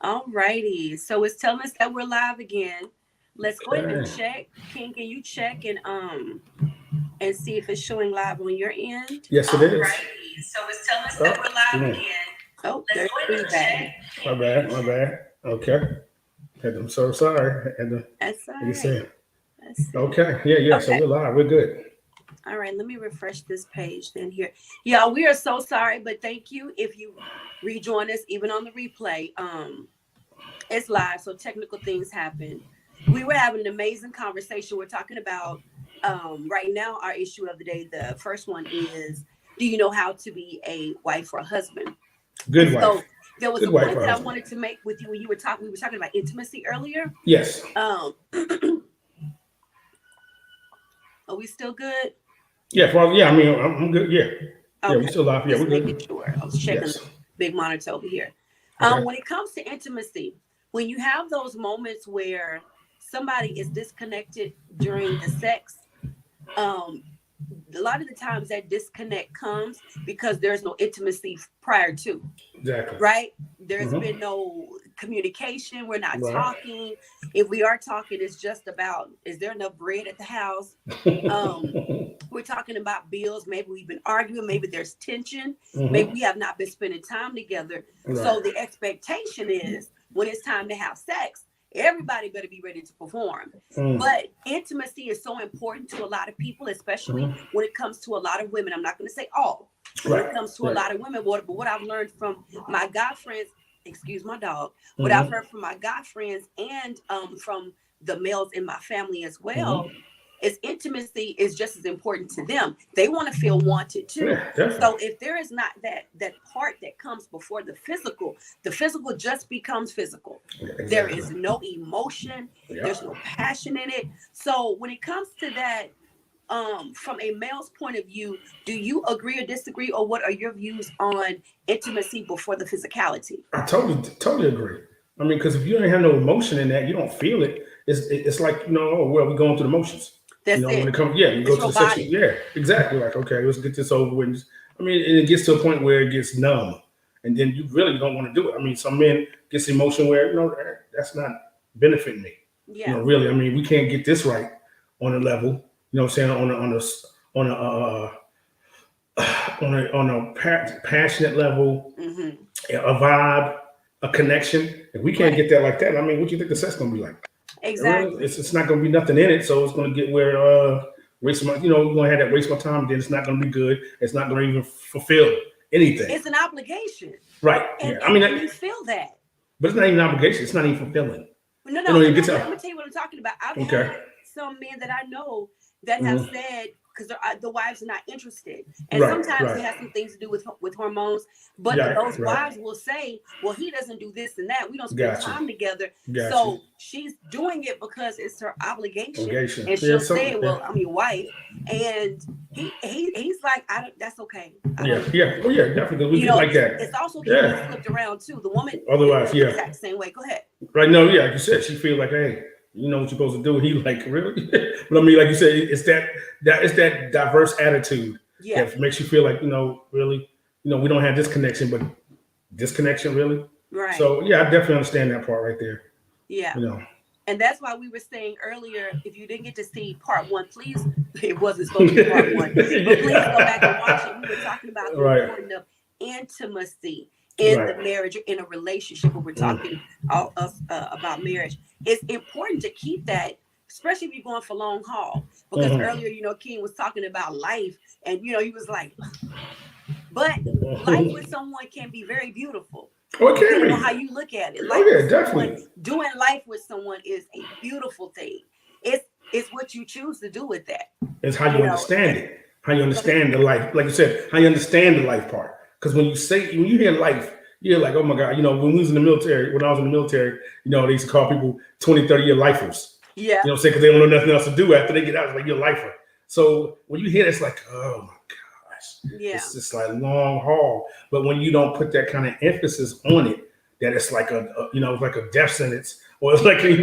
All righty. So it's telling us that we're live again. Let's go ahead and check. King, can you check and see if it's showing live on your end? Yes, it is. Alrighty. So it's telling us that we're live again. Oh, there's feedback. My bad. My bad. Okay. I'm so sorry. That's all Like you right. said. Let's see. Okay. Yeah. So Okay. we're live. We're good. All right, let me refresh this page then here. Y'all, we are so sorry, but thank you if you rejoin us even on the replay. It's live, so technical things happen. We were having an amazing conversation. We're talking about right now our issue of the day. The first one is, do you know how to be a wife or a husband? Good So wife. there was Good a wife point or that I husband. wanted to make with you when you were talking. We were talking about intimacy earlier. Yes. Are we still good? Yeah. I mean, I'm good. Yeah. Yeah. Okay, We still live. Yeah. just We're making good. sure. I was checking Yes. the big monitor over here. Okay. When it comes to intimacy, when you have those moments where somebody is disconnected during the sex, um, a lot of the times that disconnect comes because there's no intimacy prior to, Exactly. right? There's Mm-hmm. been no communication. We're not Right. talking. If we are talking, it's just about, is there enough bread at the house? We're talking about bills. Maybe we've been arguing. Maybe there's tension. Maybe Mm-hmm. we have not been spending time together. Right. So the expectation is when it's time to have sex, everybody better be ready to perform. Mm-hmm. But intimacy is so important to a lot of people, especially when it comes to a lot of women. I'm not going to say all. When it comes to a lot of women, but what I've learned from my guy friends, excuse my dog, what I've heard from my guy friends and from the males in my family as well, is intimacy is just as important to them. They want to feel wanted too. Yeah, definitely. So if there is not that part that comes before the physical just becomes physical. Yeah, exactly. There is no emotion. Yeah. There's no passion in it. So when it comes to that, from a male's point of view, do you agree or disagree, or what are your views on intimacy before the physicality? I totally agree. I mean, because if you don't have no emotion in that, you don't feel it. It's like oh well, we're going through the motions. That's When it. it comes, you go It's to the section. robotic. Yeah, exactly. Like, okay, let's get this over with. I mean, and it gets to a point where it gets numb, and then you really don't want to do it. I mean, some men get the emotion where that's not benefiting me. Yeah. Really. I mean, we can't get this right on a level. What I'm saying, on a passionate level, a vibe, a connection. If we can't get that like that, I mean, what do you think the sex gonna be like? Exactly. It's not going to be nothing in it, so it's going to get where waste my you're going to have that waste my time. Then it's not going to be good. It's not going to even fulfill anything. It's an obligation, right? And, I mean, you feel that, but it's not even an obligation. It's not even fulfilling. No. Let me tell you what I'm talking about. I've had some men that I know that have said, because the wives are not interested, and sometimes it has some things to do with hormones. But those wives will say, "Well, he doesn't do this and that. We don't spend time together." So she's doing it because it's her obligation, and she'll say, "Well, I'm your wife," and he's like, "I don't. That's okay." Definitely. We get like that. It's also getting flipped around too. The woman, otherwise, the exact same way. Go ahead. Right? No, like you said, she feels like, hey. You know what you're supposed to do. He like really, but I mean, like you said, it's that diverse attitude that makes you feel like really, we don't have this connection, but this connection really. Right. So I definitely understand that part right there. Yeah. And that's why we were saying earlier, if you didn't get to see part one, please, it wasn't supposed to be part one, but please go back and watch it. We were talking about the importance of intimacy in the marriage or in a relationship when we're talking about marriage. It's important to keep that, especially if you're going for long haul. Because earlier, King was talking about life, and he was like, but life with someone can be very beautiful. Depending on how you look at it. Definitely. Doing life with someone is a beautiful thing. It's what you choose to do with that. It's how you understand it. How you understand the life. Like you said, how you understand the life part. Because when you hear life, you're like, oh my God, when we was in the military, when I was in the military, they used to call people 20, 30-year lifers. Yeah. You know what I'm saying? Because they don't know nothing else to do after they get out. It's like, you're a lifer. So when you hear that, it's like, oh my gosh. Yeah. It's just like long haul. But when you don't put that kind of emphasis on it, that it's like it's like a death sentence, or it's like, you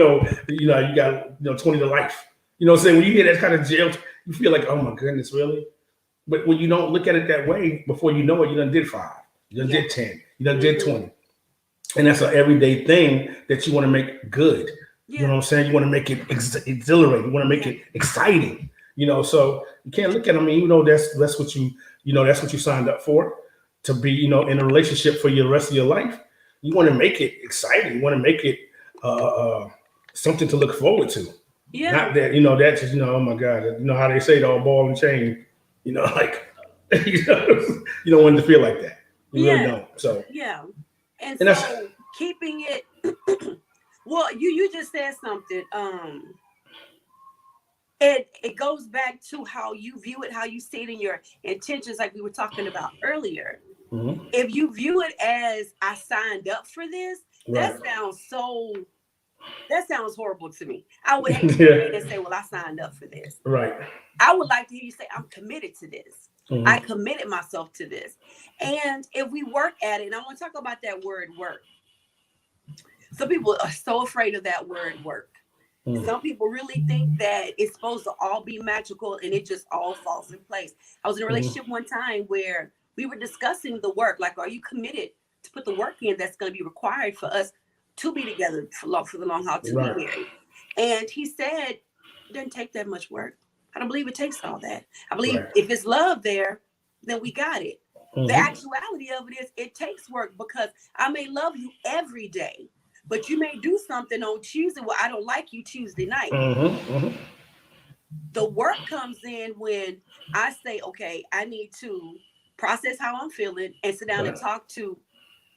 got 20 to life. You know what I'm saying? When you hear that kind of jail, you feel like, oh my goodness, really? But when you don't look at it that way, before you know it, you done did 5. You done did 10. You done did 20. And that's an everyday thing that you want to make good. You know what I'm saying? You want to make it exhilarating. You want to make it exciting. So you can't look at. I mean, that's what that's what you signed up for, to be, in a relationship for the rest of your life. You want to make it exciting. You want to make it something to look forward to. Yeah. Not that that's just oh my God. How they say it, all ball and chain. Like you don't want it to feel like that. You really don't. So and so keeping it. Well, you just said something. It goes back to how you view it, how you see it in your intentions, like we were talking about earlier. Mm-hmm. If you view it as I signed up for this, that sounds horrible to me. I would hate to say, well, I signed up for this. Right. I would like to hear you say, I'm committed to this. Mm-hmm. I committed myself to this. And if we work at it, and I want to talk about that word work. Some people are so afraid of that word work. Mm-hmm. Some people really think that it's supposed to all be magical and it just all falls in place. I was in a relationship one time where we were discussing the work. Like, are you committed to put the work in that's going to be required for us to be together for the long haul, to be married? And he said, it doesn't take that much work. I don't believe it takes all that. I believe if it's love there, then we got it. Mm-hmm. The actuality of it is it takes work, because I may love you every day, but you may do something on Tuesday. Well, I don't like you Tuesday night. Mm-hmm. Mm-hmm. The work comes in when I say, okay, I need to process how I'm feeling and sit down and talk to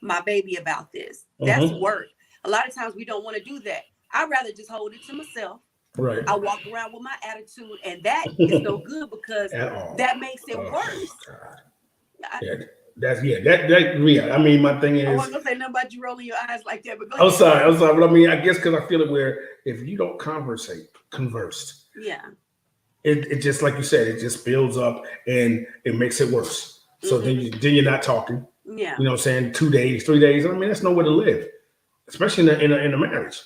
my baby about this. That's work. A lot of times we don't want to do that. I'd rather just hold it to myself. Right. I walk around with my attitude, and that is no good, because that makes it worse. That's real. I mean, my thing is, I wasn't gonna say nothing about you rolling your eyes like that, but go ahead. I'm sorry, but I mean, I guess because I feel it where if you don't converse, it just, like you said, it just builds up and it makes it worse. So then you're not talking. Yeah. You know what I'm saying? 2 days, 3 days. I mean, that's nowhere to live, especially in a marriage.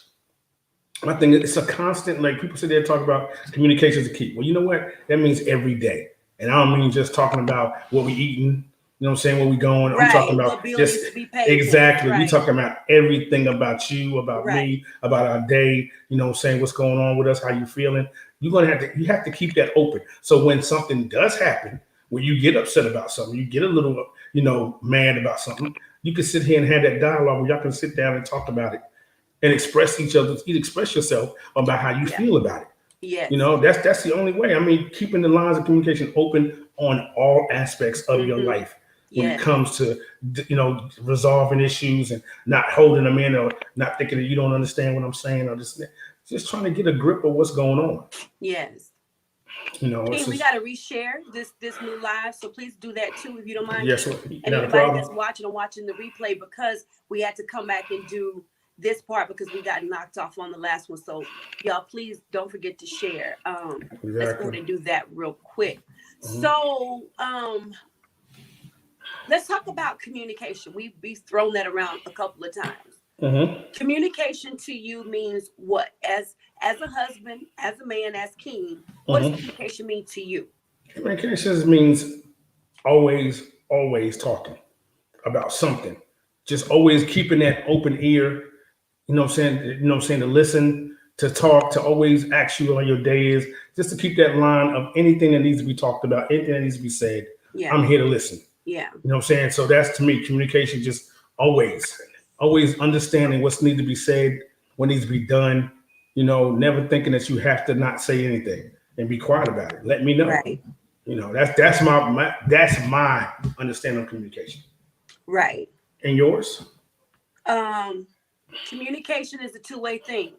I think it's a constant, like people sit there and talk about communication is the key. Well, you know what? That means every day. And I don't mean just talking about what we eating, you know what I'm saying, where we going. I'm talking about just exactly. We're talking about everything about you, about me, about our day, you know what I'm saying, what's going on with us, how you feeling. You have to keep that open. So when something does happen, when you get upset about something, you get a little, mad about something, you can sit here and have that dialogue where y'all can sit down and talk about it and express express yourself about how you feel about it. Yes. That's the only way. I mean, keeping the lines of communication open on all aspects of your life when it comes to, resolving issues and not holding them in, or not thinking that you don't understand what I'm saying, or just trying to get a grip of what's going on. Yes. We got to reshare this new live, so please do that too, if you don't mind. Yes. And anybody that's watching the replay, because we had to come back and do this part because we got knocked off on the last one. So y'all, please don't forget to share. Let's go ahead and do that real quick. Mm-hmm. So let's talk about communication. We've thrown that around a couple of times. Mm-hmm. Communication to you means what? As a husband, as a man, as king, what does communication mean to you? Communication means always talking about something. Just always keeping that open ear. You know what I'm saying? To listen, to talk, to always ask you how your day is, just to keep that line of anything that needs to be talked about, anything that needs to be said. Yeah. I'm here to listen. Yeah. You know what I'm saying? So that's, to me, communication, just always understanding what's needs to be said, what needs to be done, never thinking that you have to not say anything and be quiet about it. Let me know. Right. That's my understanding of communication. Right. And yours? Communication is a two-way thing.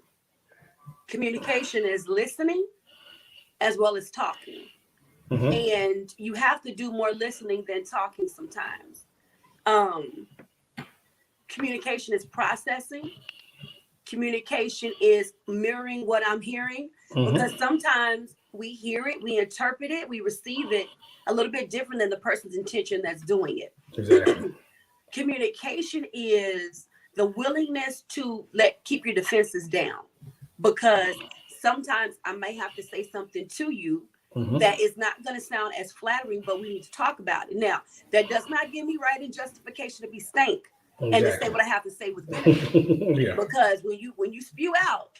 Communication is listening as well as talking. Mm-hmm. And you have to do more listening than talking sometimes. Communication is processing. Communication is mirroring what I'm hearing, because sometimes we hear it, we interpret it, we receive it a little bit different than the person's intention that's doing it. Exactly. Communication is the willingness to keep your defenses down, because sometimes I may have to say something to you that is not going to sound as flattering, but we need to talk about it. Now, that does not give me right and justification to be stank. and to say what I have to say with benefit. Yeah. Because when you spew out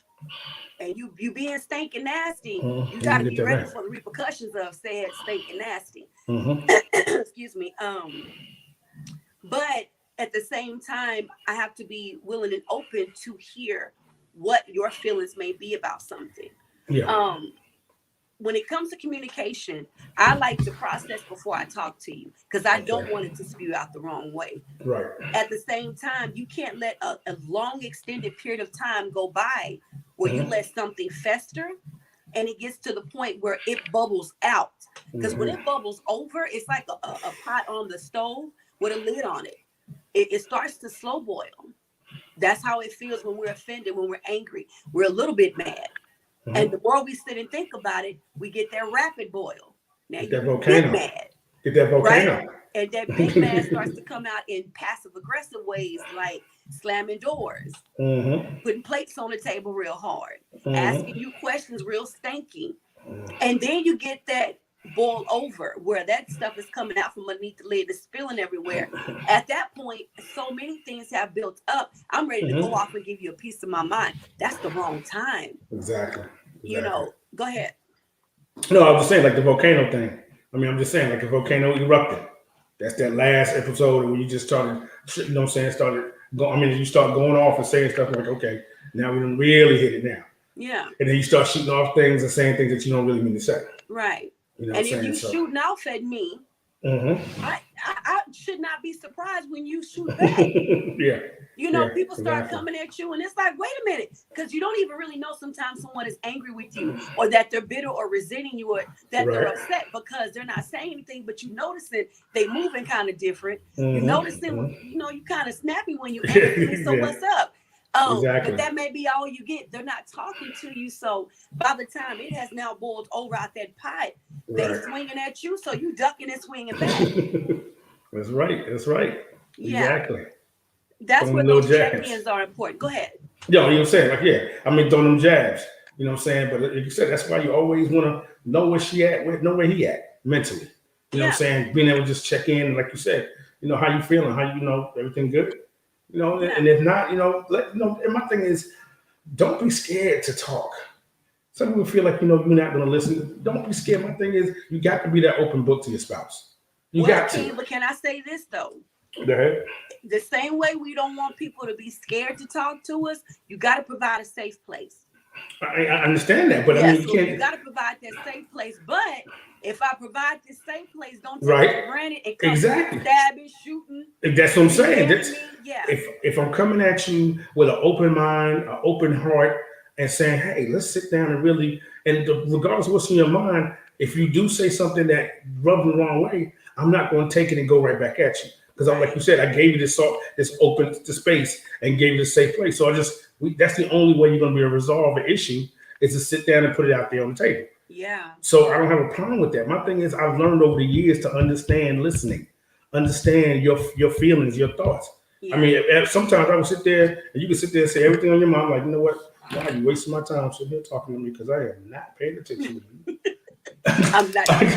and you being stank and nasty, you got to be ready for the repercussions of said stank and nasty. Excuse me. But at the same time, I have to be willing and open to hear what your feelings may be about something. Yeah. When it comes to communication, I like to process before I talk to you because I don't want it to spew out the wrong way. Right. At the same time, you can't let a long extended period of time go by where you let something fester and it gets to the point where it bubbles out. Because when it bubbles over, it's like a pot on the stove with a lid on it. It starts to slow boil. That's how it feels when we're offended, when we're angry. We're a little bit mad. And the more we sit and think about it, we get that rapid boil. Now you get mad. Get that volcano. Right? And that big mad starts to come out in passive aggressive ways, like slamming doors, putting plates on the table real hard, asking you questions real stanky. And then you get that boil over where that stuff is coming out from underneath the lid, it's spilling everywhere. At that point, so many things have built up. I'm ready to go off and give you a piece of my mind. That's the wrong time. Exactly. You know, go ahead. No, I was just saying, like the volcano thing. I mean, I'm just saying, like the volcano erupted. That's that last episode when you just started, you know what I'm saying, you start going off and saying stuff like, okay, now we done really hit it now. Yeah. And then you start shooting off things and saying things that you don't really mean to say. Right. You know and if you shooting off at me, I should not be surprised when you shoot back. Yeah. You know, people start coming at you and it's like, wait a minute, because you don't even really know sometimes someone is angry with you or that they're bitter or resenting you or that they're upset because they're not saying anything, but you noticing they moving kind of different. You noticing, you know, you kind of snappy when you angry. So what's up? But that may be all you get. They're not talking to you. So by the time it has now boiled over out that pot, they swinging at you. So you ducking and swinging back. That's right. That's right. Yeah. Exactly. That's where those check-ins are important. Go ahead. Yeah, you know what I'm saying? Like, yeah, I mean, throwing them jabs. You know what I'm saying? But like you said, that's why you always want to know where she at, know where he at mentally. You know what I'm saying? Being able to just check in, like you said, you know, how you feeling? How you know everything good? You know, and if not, you know, and my thing is, don't be scared to talk. Some people feel like, you know, you're not going to listen. Don't be scared. My thing is, you got to be that open book to your spouse. You got to. But can I say this, though? Go ahead. The same way we don't want people to be scared to talk to us, you got to provide a safe place. I understand that, but I mean, you got to provide that safe place. But if I provide this safe place, don't take it for granted and come stabbing, shooting. That's what I'm saying. If I'm coming at you with an open mind, an open heart, and saying, hey, let's sit down and really, and regardless of what's in your mind, if you do say something that rubs the wrong way, I'm not going to take it and go right back at you. Because I'm like you said, I gave you this open space and gave you a safe place. So that's the only way you're going to be able to resolve an issue is to sit down and put it out there on the table. Yeah. So I don't have a problem with that. My thing is I've learned over the years to understand listening, understand your feelings, your thoughts. Yeah. I mean, sometimes I would sit there and you can sit there and say everything on your mind. Like, you know what? Why are you wasting my time sitting here talking to me? Because I am not paying attention to you. I'm not. I'm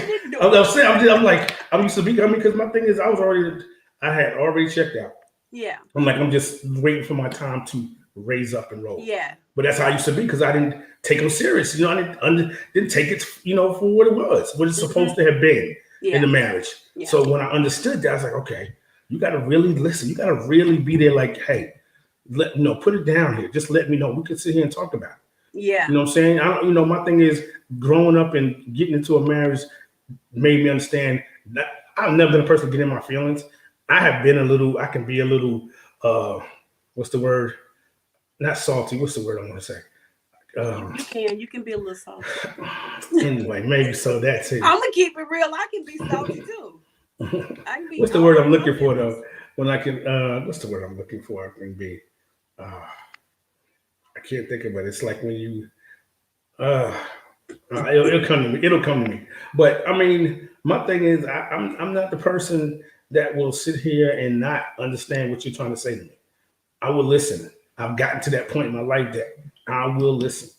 used to be. Because my thing is I had already checked out. Yeah. I'm just waiting for my time to raise up and roll. Yeah. But that's how I used to be because I didn't take them serious. You know, I didn't take it, you know, for what it was, what it's supposed to have been in the marriage. Yeah. So when I understood that, I was like, okay, you got to really listen. You got to really be there. Like, hey, put it down here. Just let me know. We can sit here and talk about it. Yeah. You know what I'm saying? My thing is growing up and getting into a marriage made me understand that I've never been a person to get in my feelings. I can be a little, what's the word? Not salty. What's the word I want to say? You can be a little salty. Anyway, maybe so that too. I'm going to keep it real. I can be salty too. What's the word I'm looking for though? When I can, what's the word I'm looking for? I can be, I can't think of it. It's like when you, it'll come to me. It'll come to me. But I mean, my thing is, I'm not the person that will sit here and not understand what you're trying to say to me. I will listen. I've gotten to that point in my life that I will listen,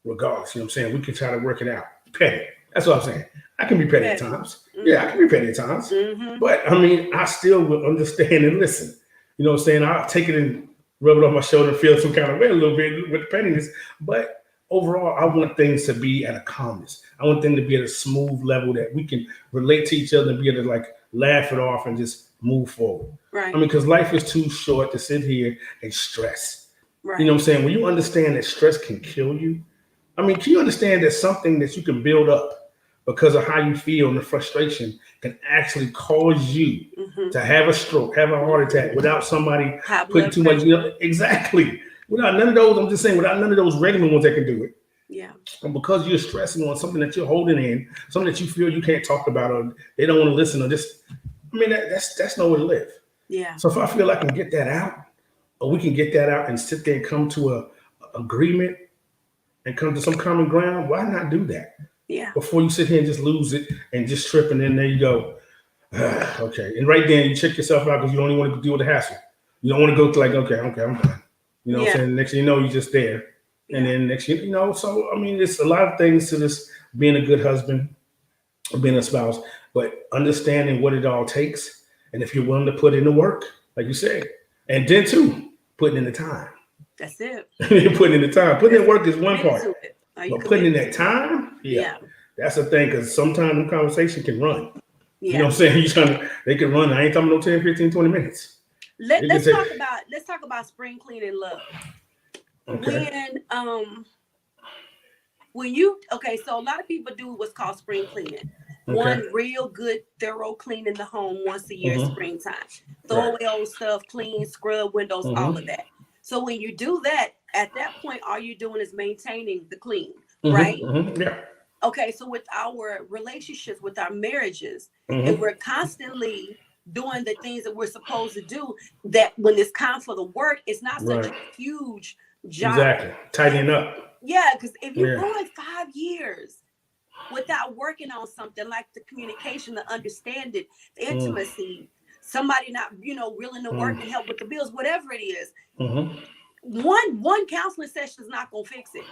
regardless. You know what I'm saying? We can try to work it out. Petty. That's what I'm saying. I can be petty at times. Mm-hmm. Yeah, I can be petty at times. Mm-hmm. But I mean, I still will understand and listen. You know what I'm saying? I'll take it and rub it on my shoulder and feel some kind of way a little bit with the pettiness. But overall, I want things to be at a calmness. I want them to be at a smooth level that we can relate to each other and be able to like laugh it off and just move forward. Right. I mean, because life is too short to sit here and stress. Right. You know what I'm saying? When you understand that stress can kill you, I mean, can you understand that something that you can build up because of how you feel and the frustration can actually cause you to have a stroke, have a heart attack without somebody putting too much, exactly. Without none of those, I'm just saying, without none of those regular ones that can do it. Yeah. And because you're stressing on something that you're holding in, something that you feel you can't talk about or they don't want to listen or just, I mean, that's nowhere to live. Yeah. So if I feel I can get that out, or we can get that out and sit there and come to a agreement and come to some common ground, why not do that? Yeah. Before you sit here and just lose it and just trip, and then there you go. Okay. And right then you check yourself out because you don't even want to deal with the hassle. You don't want to go to like, okay, I'm done. You know what I'm saying? Next thing you know, you're just there. And then next thing you know, so I mean, it's a lot of things to this being a good husband, being a spouse, but understanding what it all takes. And if you're willing to put in the work, like you said, and then too, putting in the time. That's it. You're putting in the time. Putting in work is one part. But putting in that time, that's the thing, because sometimes the conversation can run. You know what I'm saying? They can run. I ain't talking no 10, 15, 20 minutes. Let's talk about spring cleaning love. Okay. So a lot of people do what's called spring cleaning. Okay. One real good thorough cleaning the home once a year, springtime. Throw away old stuff, clean, scrub windows, all of that. So when you do that, at that point, all you're doing is maintaining the clean, right? Yeah. Okay, so with our relationships, with our marriages, and we're constantly doing the things that we're supposed to do, that when it's time for the work, it's not such a huge job. Exactly. Tidying up. Yeah, because if you're going 5 years without working on something like the communication, the understanding, the intimacy, somebody not, willing to work and help with the bills, whatever it is, one counseling session is not going to fix it.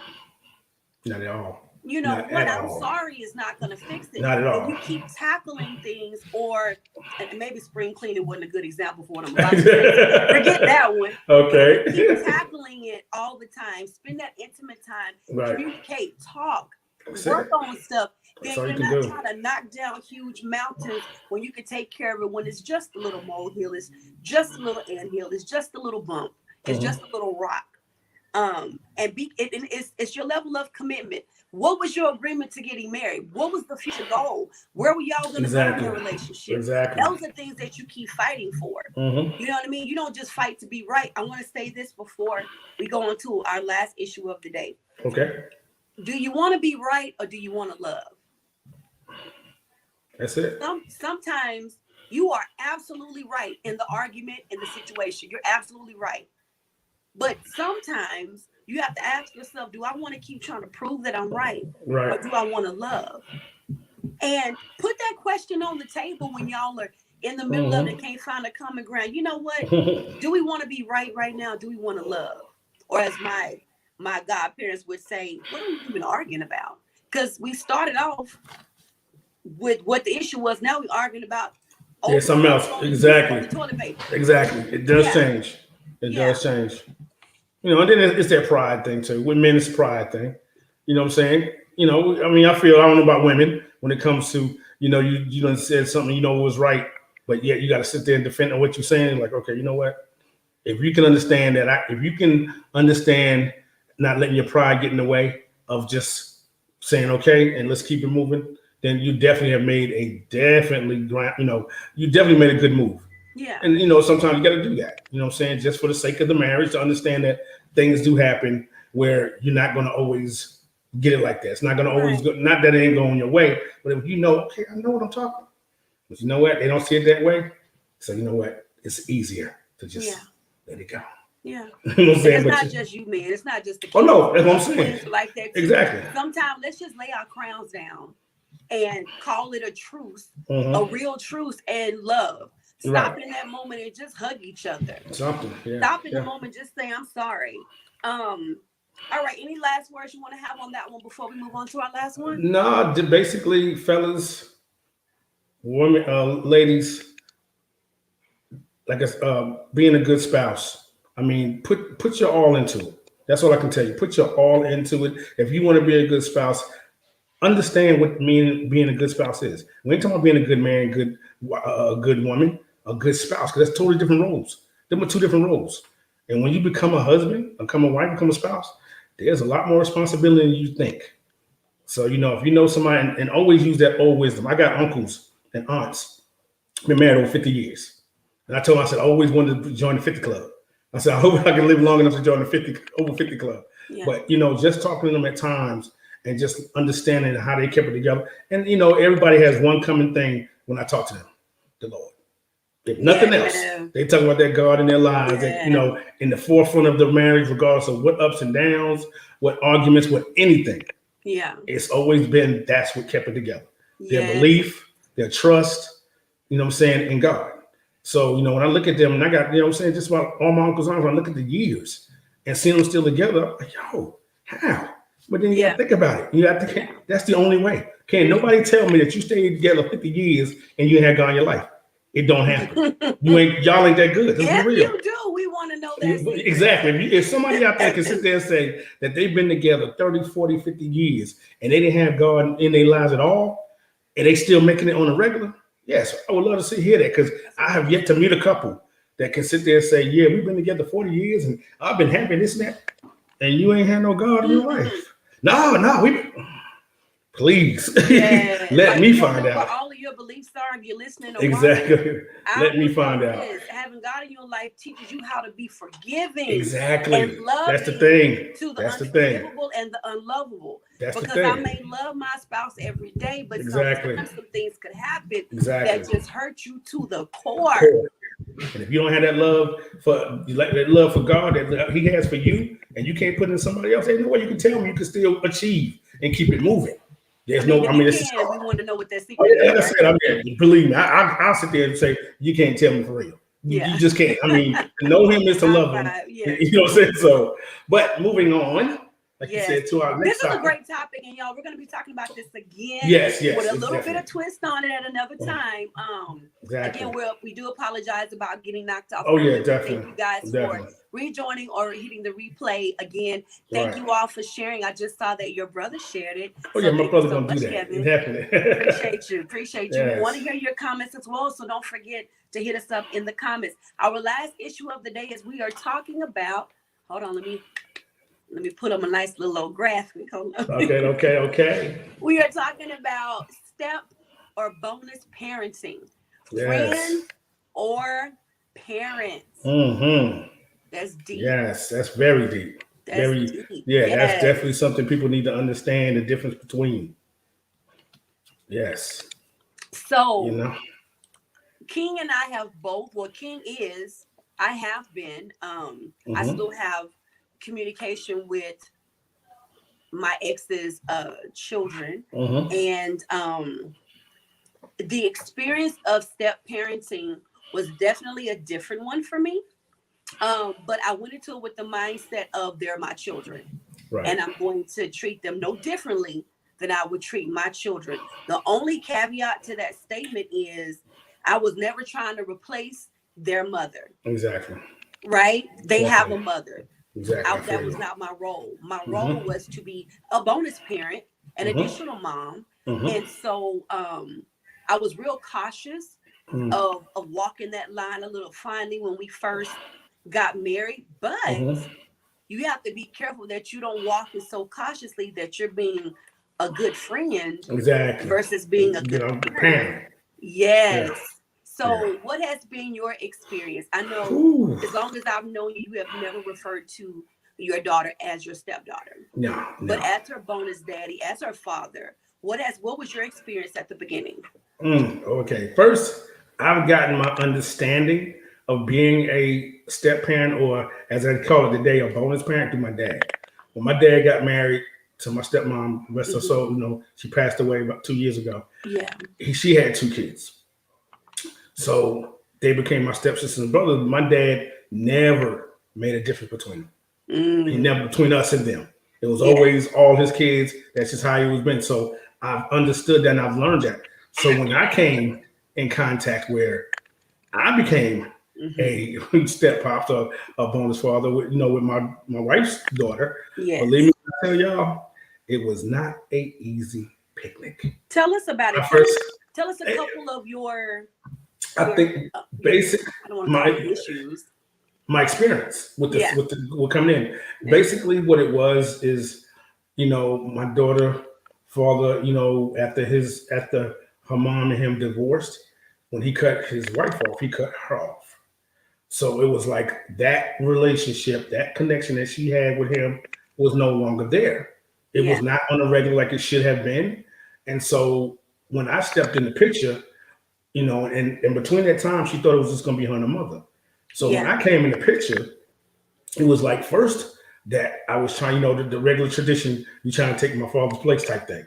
Not at all. I'm sorry is not going to fix it. Not at all. If you keep tackling things, and maybe spring cleaning wasn't a good example for what I'm about to say. Forget that one. Okay. Keep tackling it all the time. Spend that intimate time. Communicate, talk, work on stuff. Then you're not trying to knock down huge mountains when you can take care of it when it's just a little molehill, it's just a little anthill, it's just a little bump, it's just a little rock. It's your level of commitment. What was your agreement to getting married? What was the future goal? Where were y'all going to go in your relationship? Exactly. Those are things that you keep fighting for. You know what I mean? You don't just fight to be right. I want to say this before we go on to our last issue of the day. Okay. Do you want to be right or do you want to love? That's it. Sometimes you are absolutely right in the argument, in the situation. You're absolutely right. But sometimes you have to ask yourself, do I want to keep trying to prove that I'm right? Or do I want to love? And put that question on the table when y'all are in the middle of it, can't find a common ground. You know what? Do we want to be right now? Do we want to love? Or as my godparents would say, what are we even arguing about? Because we started off with what the issue was. Now we're arguing about something else. Exactly. Exactly. It does change. It does change. And then it's that pride thing too. With men, it's a pride thing. You know what I'm saying? I don't know about women when it comes to, you done said something, it was right, but yet you got to sit there and defend on what you're saying. Like, okay, you know what? If you can understand that, if you can understand not letting your pride get in the way of just saying, okay, and let's keep it moving, then you definitely have made you definitely made a good move. Yeah. And, sometimes you got to do that, you know what I'm saying? Just for the sake of the marriage, to understand that things do happen where you're not going to always get it like that. It's not going to always go, not that it ain't going your way, but if okay, I know what I'm talking about. But you know what? They don't see it that way. So you know what? It's easier to just let it go. Yeah. You know what I'm saying? It's not just you, man. It's not just the kids. Oh, no, that's what I'm saying. Like that too. Exactly. Sometimes let's just lay our crowns down and call it a truce, a real truce, and love. Stop in that moment and just hug each other. Stop in the moment, just say, I'm sorry. All right. Any last words you want to have on that one before we move on to our last one? No, basically, fellas, women, ladies, like being a good spouse. I mean, put your all into it. That's all I can tell you. Put your all into it. If you want to be a good spouse, understand what being a good spouse is. We ain't talking about being a good man, a good woman, a good spouse, because that's totally different roles. Them are two different roles. And when you become a husband, become a wife, become a spouse, there's a lot more responsibility than you think. So, if you know somebody, and always use that old wisdom. I got uncles and aunts, been married over 50 years. And I told them, I said, I always wanted to join the 50 club. I said, I hope I can live long enough to join the over 50 club. Yeah. But, just talking to them at times and just understanding how they kept it together. And, everybody has one common thing when I talk to them, the Lord. If nothing else, they talk about that God in their lives, that, in the forefront of the marriage, regardless of what ups and downs, what arguments, what anything. Yeah. It's always been, that's what kept it together. Their belief, their trust, in God. So, when I look at them, and I got, just about all my uncles and aunts, when I look at the years and seeing them still together, I'm like, yo, how? But then you got to think about it. You have to, that's the only way. Can't nobody tell me that you stayed together 50 years and you had God in your life. It don't happen. Y'all ain't that good. If you do, we want to know that. Exactly. If somebody out there can sit there and say that they've been together 30, 40, 50 years and they didn't have God in their lives at all, and they still making it on a regular, yes, I would love to hear that, because I have yet to meet a couple that can sit there and say, yeah, we've been together 40 years and I've been happy, this and that, and you ain't had no God in your life. No, please let me find out what all of your beliefs are if you're listening. Exactly. Let me find out. Having God in your life teaches you how to be forgiving. Exactly. And loving. That's the thing. To the unforgivable and the unlovable. That's because the thing. I may love my spouse every day, but sometimes some things could happen that just hurt you to the core. And if you don't have that love for God that He has for you, and you can't put it in somebody else, ain't no way you can tell me you can still achieve and keep it moving. There's we want to know what that secret is. Like I said, believe me, I'll sit there and say, you can't tell me for real. You just can't. I mean, to know Him is to love Him. You know what I'm saying? So, but moving on, like you said, to our next topic. This is a great topic, and y'all, we're going to be talking about this again. Yes, with a little bit of twist on it at another time. Again, we do apologize about getting knocked off. Oh yeah, definitely. Thank you guys for rejoining or hitting the replay again. Thank you all for sharing. I just saw that your brother shared it. Oh yeah, my brother's gonna do that. Definitely. Appreciate you. We want to hear your comments as well, so don't forget to hit us up in the comments. Our last issue of the day is we are talking about. Hold on, let me put up a nice little old graphic. Okay. We are talking about step or bonus parenting. Friends or parents. Mm-hmm. That's deep. Yes, that's very deep. Deep. That's definitely something people need to understand the difference between. Yes. So, King and I have both. Well, King I have been. I still have communication with my ex's children, and the experience of step parenting was definitely a different one for me. But I went into it with the mindset of they're my children, and I'm going to treat them no differently than I would treat my children. The only caveat to that statement is I was never trying to replace their mother. Exactly. Right? They have a mother. Exactly. That was not my role. My role was to be a bonus parent, an additional mom. And so I was real cautious of walking that line a little finely when we first got married. But you have to be careful that you don't walk it so cautiously that you're being a good friend versus being a good parent. Yes. Yeah. So what has been your experience? I know as long as I've known you, you have never referred to your daughter as your stepdaughter. No. But as her bonus daddy, as her father, what was your experience at the beginning? Okay. First, I've gotten my understanding of being a step parent, or as I call it today, a bonus parent, through my dad. When my dad got married to my stepmom, rest her soul, she passed away about 2 years ago. Yeah. She had 2 kids. So they became my stepsisters and brothers. My dad never made a difference between them. He never, between us and them. It was always all his kids. That's just how he was been. So I've understood that and I've learned that. So when I came in contact where I became a step pops, a bonus father with with my wife's daughter. Yes. Believe me, I tell y'all, it was not a easy picnic. Tell us about it. Tell us a couple of I think basic I don't want to call it issues. My experience with this with coming in. Basically, what it was is, my daughter father, after her mom and him divorced, when he cut his wife off, he cut her off. So it was like that relationship, that connection that she had with him was no longer there. It was not on a regular like it should have been. And so when I stepped in the picture, and between that time, she thought it was just going to be her and her mother. So when I came in the picture, it was like first that I was trying, the regular tradition, you trying to take my father's place type thing.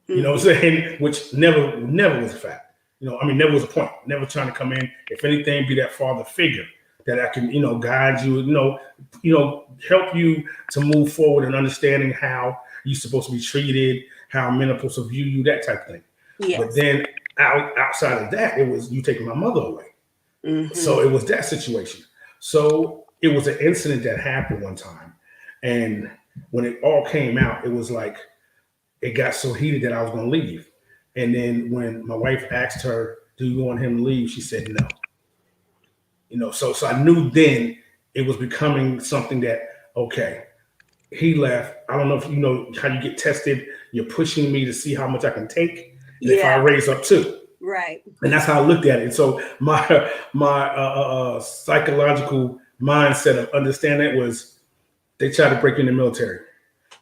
You know what I'm saying? Which never was a fact. Never was a point. Never trying to come in, if anything, be that father figure that I can, guide you, help you to move forward and understanding how you're supposed to be treated, how men are supposed to view you, that type of thing. Yes. But then outside of that, it was you taking my mother away. So it was that situation. So it was an incident that happened one time. And when it all came out, it was like, it got so heated that I was going to leave. And then when my wife asked her, do you want him to leave? She said no. So I knew then it was becoming something that, okay, he left. I don't know if you know how you get tested. You're pushing me to see how much I can take. And if I raise up too. Right. And that's how I looked at it. And so my psychological mindset of understanding it was, they tried to break you in the military.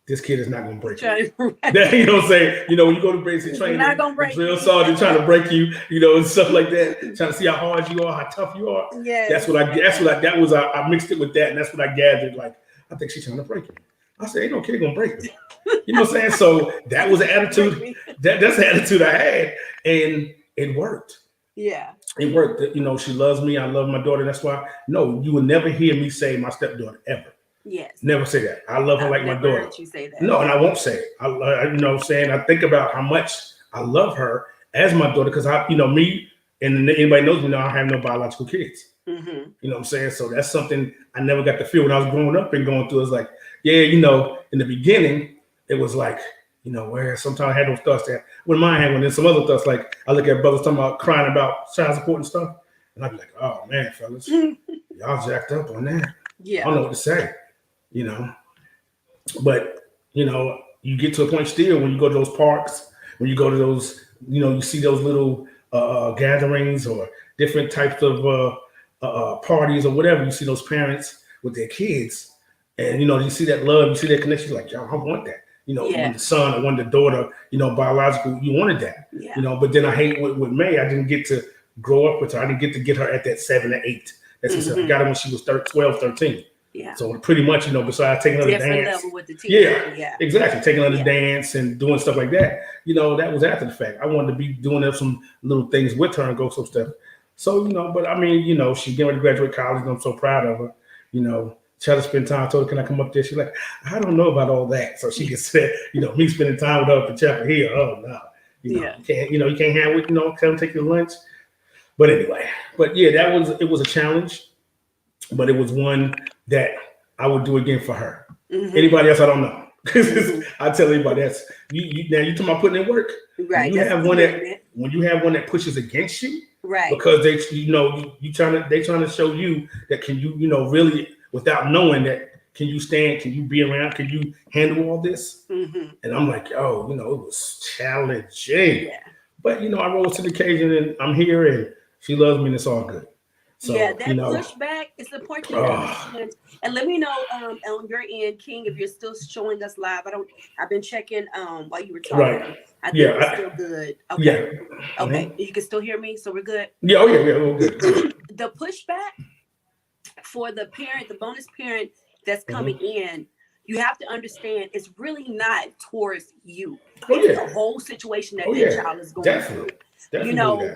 This kid is not going to break you. You know what I'm saying? When you go to basic training, drill sergeant trying to break you, and stuff like that, trying to see how hard you are, how tough you are. Yeah. I mixed it with that, and that's what I gathered. Like, I think she's trying to break me. I said, ain't no kid gonna break me. You know what I'm saying? So that was the attitude. That's the attitude I had, and it worked. Yeah, it worked. She loves me. I love my daughter. That's why. No, you will never hear me say my stepdaughter ever. Yes. Never say that. I love her like my daughter. Heard you say that. No, and I won't say it. I think about how much I love her as my daughter because me and anybody knows me now, I have no biological kids. You know what I'm saying? So that's something I never got to feel when I was growing up and going through. It's like, in the beginning, it was like, where sometimes I had those thoughts that when mine had, when there's some other thoughts, like I look at brothers talking about crying about child support and stuff. And I'd be like, oh man, fellas, y'all jacked up on that. Yeah. I don't know what to say, but you get to a point still when you go to those parks, when you go to those, you see those little gatherings or different types of parties or whatever. You see those parents with their kids, and you see that love, you see that connection. You're like, yo, I want that. When the son or when the daughter, biological, you wanted that. Yeah. But then I hate with May. I didn't get to grow up with her. I didn't get her at that 7 or 8. That's I got her when she was 12, 13. Yeah. So pretty much, besides taking her to dance. Level with the yeah, exactly. Taking her to dance and doing stuff like that. That was after the fact. I wanted to be doing some little things with her and go some stuff. So, but I mean, she's getting ready to graduate college and I'm so proud of her. Try to spend time. I told her, can I come up there? She's like, I don't know about all that. So she can say, me spending time with her up in Chapel Hill. Oh no. You can't, you can't have with, come take your lunch. But anyway, it was a challenge, but it was one that I would do again for her. Anybody else, I don't know. I tell anybody that's now you talking about putting in work. Right. When you have one that pushes against you, right? Because they they trying to show you that can you really without knowing that can you stand, can you be around, can you handle all this? And I'm like, it was challenging. Yeah. But I rose to the occasion and I'm here and she loves me and it's all good. So, that pushback is important to understand. And let me know on your end, King, if you're still showing us live. I've been checking while you were talking. Right. I think it's still good. Okay. Yeah. Okay. You can still hear me, so we're good. Yeah, we're good. The pushback for the parent, the bonus parent that's coming in, you have to understand it's really not towards you. It's the whole situation that their child is going through. Definitely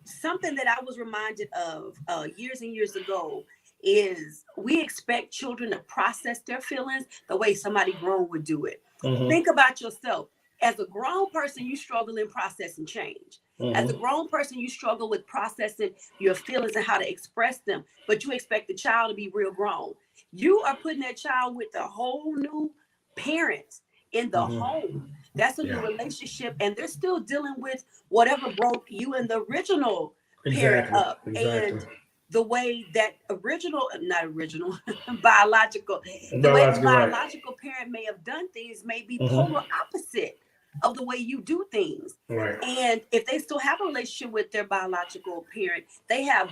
something that I was reminded of years and years ago is we expect children to process their feelings the way somebody grown would do it. Think about yourself. As a grown person, you struggle in processing change. As a grown person, you struggle with processing your feelings and how to express them, but you expect the child to be real grown. You are putting that child with a whole new parent in the home. That's a new relationship, and they're still dealing with whatever broke you and the original parent up. And the way that biological, the way the biological parent may have done things may be polar opposite of the way you do things. Right. And if they still have a relationship with their biological parent, they have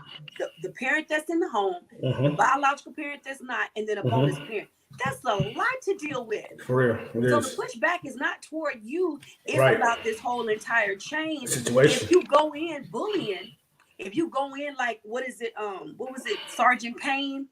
the parent that's in the home, the biological parent that's not, and then a bonus parent. That's a lot to deal with. For real. So the pushback is not toward you. It's about this whole entire chain. Situation. If you go in bullying, if you go in like, what was it, Sergeant Payne?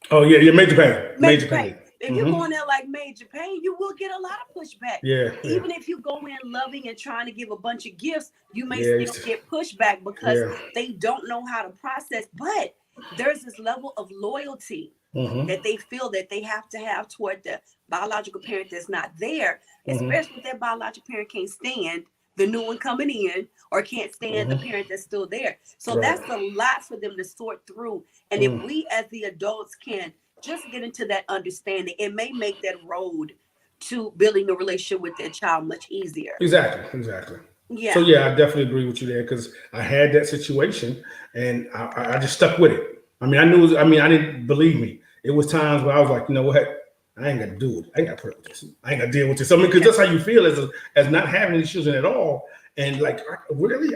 Oh, yeah, Major Payne. Major Payne. If you go in there like Major Payne, you will get a lot of pushback. Yeah. Even if you go in loving and trying to give a bunch of gifts, you may still get pushback because they don't know how to process. But there's this level of loyalty that they feel that they have to have toward the biological parent that's not there, especially if that biological parent can't stand the new one coming in or can't stand the parent that's still there. So that's a lot for them to sort through. And if we as the adults can just get into that understanding, it may make that road to building a relationship with their child much easier. Exactly. Yeah. So yeah, I definitely agree with you there because I had that situation and I just stuck with it. I didn't believe me. It was times where I was like, you know what? I ain't got to do it. I ain't got to put with this. I ain't got to deal with this. I mean, because that's how you feel as not having any children at all. And like, really?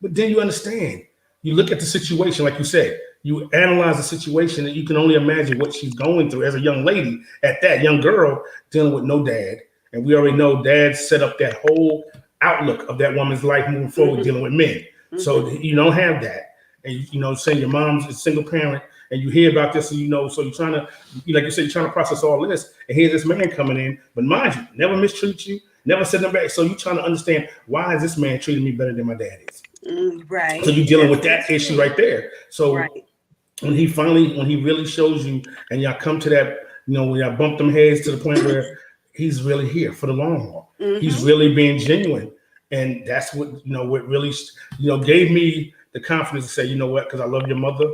But then you understand. You look at the situation, like you said. You analyze the situation, and you can only imagine what she's going through as a young lady, at that young girl dealing with no dad. And we already know dad set up that whole outlook of that woman's life moving forward, dealing with men. So you don't have that. And, saying your mom's a single parent, and you hear about this, and so you're trying to, like you said, you're trying to process all this, and here's this man coming in, but mind you, never mistreat you, never send them back. So you're trying to understand, why is this man treating me better than my dad is? Right. So you're dealing with that issue right there. So when he really shows you, and y'all come to that, when y'all bump them heads to the point where he's really here for the long haul. He's really being genuine. And that's what, what really, gave me the confidence to say, you know what, because I love your mother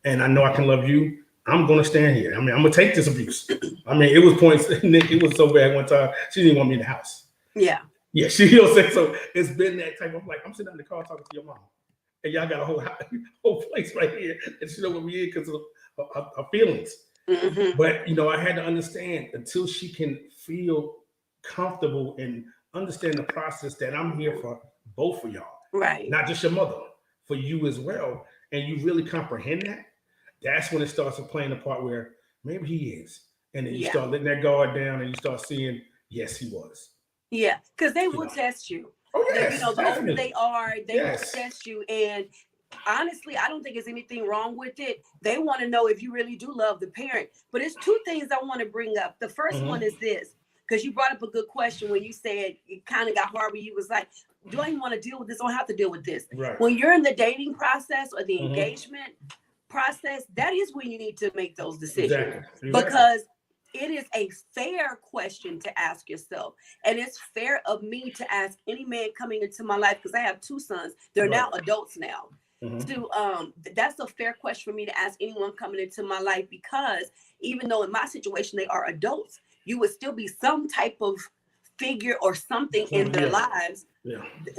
and I know I can love you, I'm going to stand here. I mean, I'm going to take this abuse. I mean, it was points, it was so bad one time, she didn't want me in the house. Yeah. Yeah, so it's been that type of, like, I'm sitting in the car talking to your mom, and y'all got a whole place right here, and she know what we in because of her feelings. But, I had to understand until she can feel comfortable and understand the process that I'm here for both of y'all. Right. Not just your mother, for you as well. And you really comprehend that. That's when it starts playing the part where maybe he is. And then you start letting that guard down and you start seeing, yes, he was. Yeah, because they will test you. Oh, yes. The older they are, they will test you. And honestly, I don't think there's anything wrong with it. They want to know if you really do love the parent. But it's two things I want to bring up. The first one is this, because you brought up a good question when you said it kind of got hard when you was like, do I even want to deal with this? I don't have to deal with this. Right. When you're in the dating process or the engagement process, that is when you need to make those decisions. Exactly. Because it is a fair question to ask yourself. And it's fair of me to ask any man coming into my life, because I have two sons. They're now adults now. That's a fair question for me to ask anyone coming into my life, because even though in my situation they are adults, you would still be some type of figure or something in their lives,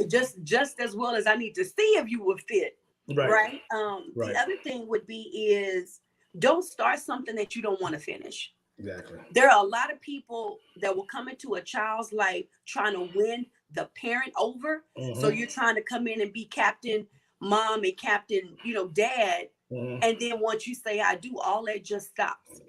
just as well as I need to see if you would fit. Right. The other thing would be is don't start something that you don't want to finish. Exactly. There are a lot of people that will come into a child's life trying to win the parent over. So you're trying to come in and be captain mom and captain, dad. And then once you say I do, all that just stops.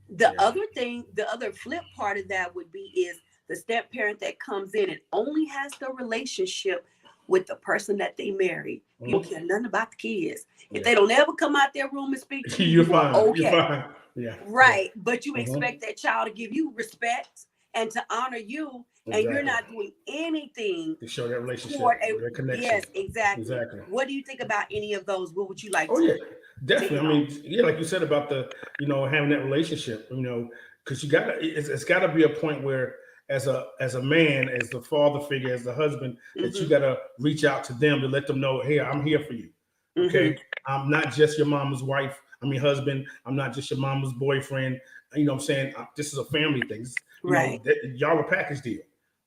The other thing, the other flip part of that would be is the step parent that comes in and only has the relationship with the person that they married. You don't care nothing about the kids. If they don't ever come out their room and speak to you, you're fine. Okay. You're fine. Yeah. Right. But you expect that child to give you respect and to honor you. And you're not doing anything to show that relationship, that connection. Yes, exactly. What do you think about any of those? What would you like to? Yeah, definitely. I mean, like you said about the, having that relationship, because it's got to be a point where as a man, as the father figure, as the husband, that you Mm-hmm. got to reach out to them to let them know, hey, I'm here for you. Mm-hmm. Okay, I'm not just your mama's wife. I mean, husband. I'm not just your mama's boyfriend. You know what I'm saying? This is a family thing. You Right. know, y'all a package deal.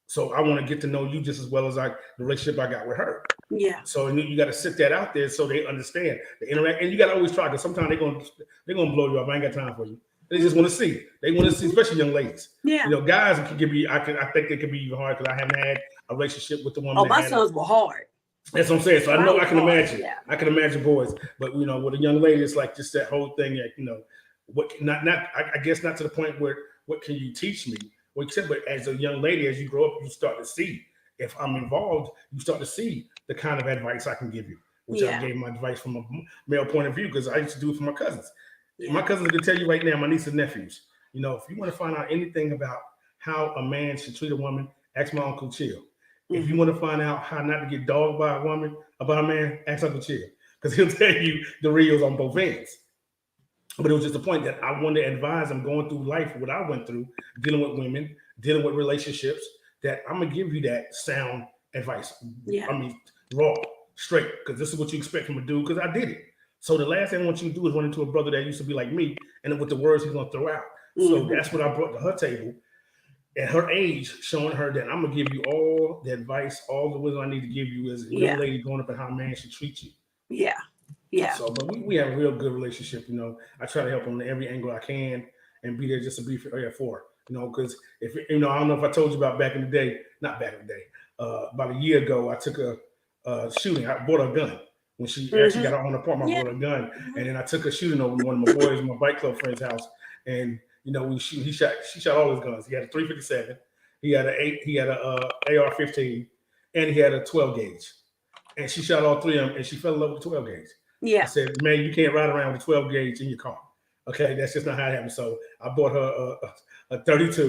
So I want to get to know you just as well as the relationship I got with her. Yeah. So you got to sit that out there so they understand the interact, and you got to always try, because sometimes they're gonna blow you up. I ain't got time for you. They just want to see. They want to see, especially young ladies. Yeah. You know, guys can be. I think it can be even hard because I haven't had a relationship with the woman. Oh, my sons were hard. That's what I'm saying. So I know I can imagine. Yeah. I can imagine boys, but you know, with a young lady, it's like just that whole thing. That, you know, what not I guess not to the point where what can you teach me? Well, except, but as a young lady, as you grow up, you start to see if I'm involved. You start to see the kind of advice I can give you, which I gave my advice from a male point of view because I used to do it for my cousins. Yeah. My cousins can tell you right now, my nieces and nephews. You know, if you want to find out anything about how a man should treat a woman, ask my Uncle Chill. If you want to find out how not to get dogged by a woman, about a man, ask Uncle Chill. Because he'll tell you the reels on both ends. But it was just the point that I wanted to advise them going through life, what I went through, dealing with women, dealing with relationships, that I'm going to give you that sound advice. Yeah. I mean, raw, straight, because this is what you expect from a dude, because I did it. So the last thing I want you to do is run into a brother that used to be like me, and with the words he's going to throw out. So that's what I brought to her table. At her age, showing her that I'm gonna give you all the advice, all the wisdom I need to give you as a young lady growing up, and how a man should treat you. Yeah, yeah. So, but we have a real good relationship. You know, I try to help him in every angle I can, and be there just to be for her. You know, because if you know, I don't know if I told you about back in the day. Not back in the day. About a year ago, I took a shooting. I bought her a gun when she actually got her own apartment. I bought her a gun, and then I took a shooting over one of my boys, my bike club friend's house, and. You know, she shot all his guns. He had a 357, he had a AR-15, and he had a 12 gauge. And she shot all three of them, and she fell in love with the 12 gauge. Yeah. I said, man, you can't ride around with a 12 gauge in your car. Okay, that's just not how it happens. So I bought her a 32.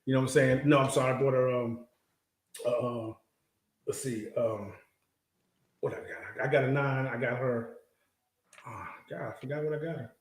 You know what I'm saying? No, I'm sorry, I bought her let's see, what I got. I got a 9. I got her. Oh God, I forgot what I got her.